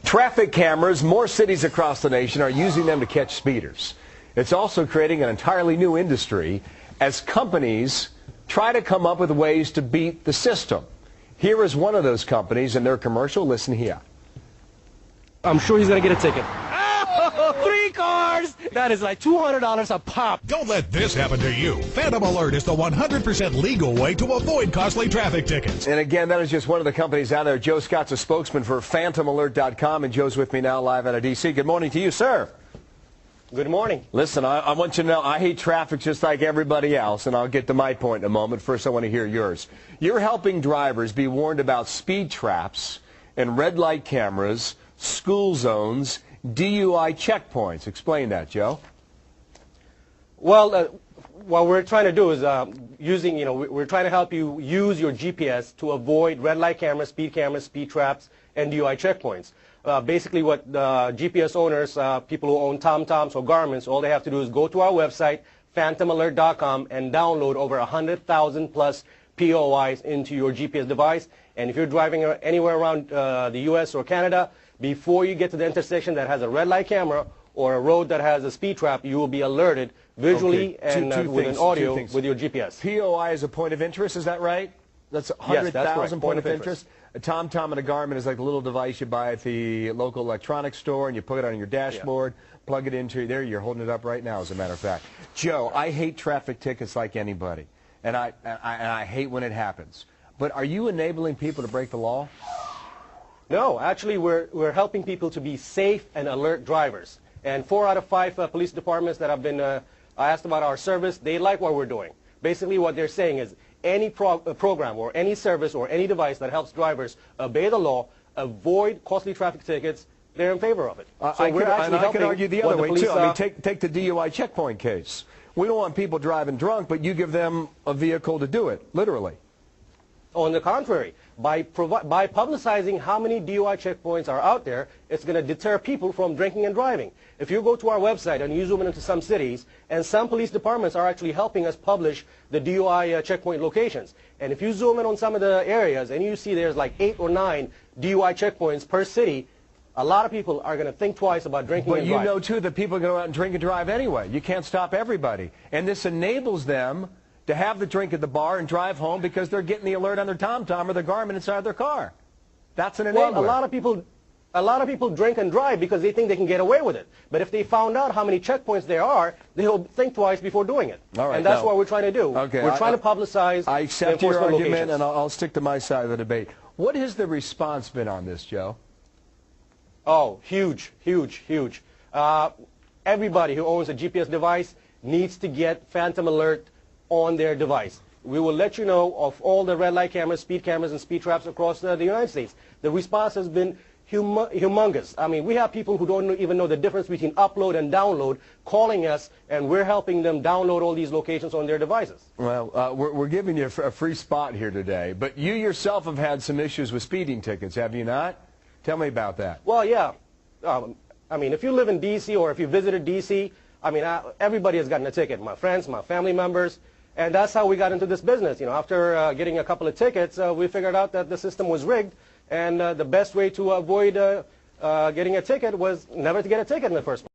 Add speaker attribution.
Speaker 1: Traffic cameras, more cities across the nation are using them to catch speeders. It's also creating an entirely new industry as companies try to come up with ways to beat the system. Here is one of those companies in their commercial. Listen here.
Speaker 2: I'm sure he's going to get a ticket. Oh, 3 cars! That is like $200 a pop.
Speaker 3: Don't let this happen to you. Phantom Alert is the 100% legal way to avoid costly traffic tickets.
Speaker 1: And again, that is just one of the companies out there. Joe Scott's a spokesman for PhantomALERT.com, and Joe's with me now live out of D.C. Good morning to you, sir.
Speaker 2: Good morning.
Speaker 1: Listen, I want you to know I hate traffic just like everybody else, and I'll get to my point in a moment. First, I want to hear yours. You're helping drivers be warned about speed traps and red light cameras, school zones, DUI checkpoints. Explain that, Joe.
Speaker 2: Well, what we're trying to do is we're trying to help you use your GPS to avoid red light cameras, speed traps, and DUI checkpoints. Basically, what GPS owners, people who own TomToms or Garmins, all they have to do is go to our website, PhantomALERT.com, and download over 100,000 plus POIs into your GPS device. And if you're driving anywhere around the U.S. or Canada, before you get to the intersection that has a red light camera or a road that has a speed trap, you will be alerted visually and with an audio with your GPS.
Speaker 1: POI is a point of interest, is that right? That's 100,000 point of interest. A TomTom and a Garmin is like a little device you buy at the local electronics store, and you put it on your dashboard, plug it into there. You're holding it up right now, as a matter of fact. Joe, I hate traffic tickets like anybody, and I hate when it happens. But are you enabling people to break the law?
Speaker 2: No, actually, we're helping people to be safe and alert drivers. And 4 out of 5 police departments that have been asked about our service, they like what we're doing. Basically, what they're saying is any program or any service or any device that helps drivers obey the law, avoid costly traffic tickets, they're in favor of it. So
Speaker 1: I can argue the other way, too. I mean, take the DUI checkpoint case. We don't want people driving drunk, but you give them a vehicle to do it, literally.
Speaker 2: On the contrary, by publicizing how many DUI checkpoints are out there, it's going to deter people from drinking and driving. If you go to our website and you zoom into some cities, and some police departments are actually helping us publish the DUI checkpoint locations. And if you zoom in on some of the areas and you see there's like 8 or 9 DUI checkpoints per city, a lot of people are going to think twice about drinking and driving.
Speaker 1: But you know, too, that people are going to go out and drink and drive anyway. You can't stop everybody. And this enables them to have the drink at the bar and drive home because they're getting the alert on their TomTom or their Garmin inside their car. That's an enabler.
Speaker 2: Well, a lot of people drink and drive because they think they can get away with it. But if they found out how many checkpoints there are, they'll think twice before doing it.
Speaker 1: All right,
Speaker 2: and that's what we're trying to do.
Speaker 1: Okay,
Speaker 2: we're trying to publicize
Speaker 1: I accept your argument,
Speaker 2: locations.
Speaker 1: and I'll stick to my side of the debate. What has the response been on this, Joe?
Speaker 2: Oh, huge, huge, huge. Everybody who owns a GPS device needs to get PhantomALERT on their device. We will let you know of all the red light cameras, and speed traps across the United States. The response has been humongous. I mean, we have people who don't even know the difference between upload and download calling us, and we're helping them download all these locations on their devices.
Speaker 1: Well, we're giving you a free spot here today, but you yourself have had some issues with speeding tickets, have you not? Tell me about that.
Speaker 2: Well, yeah. I mean, if you live in D.C. or if you visited D.C., I mean, everybody has gotten a ticket. My friends, my family members. And that's how we got into this business. You know, after getting a couple of tickets, we figured out that the system was rigged, and the best way to avoid getting a ticket was never to get a ticket in the first place.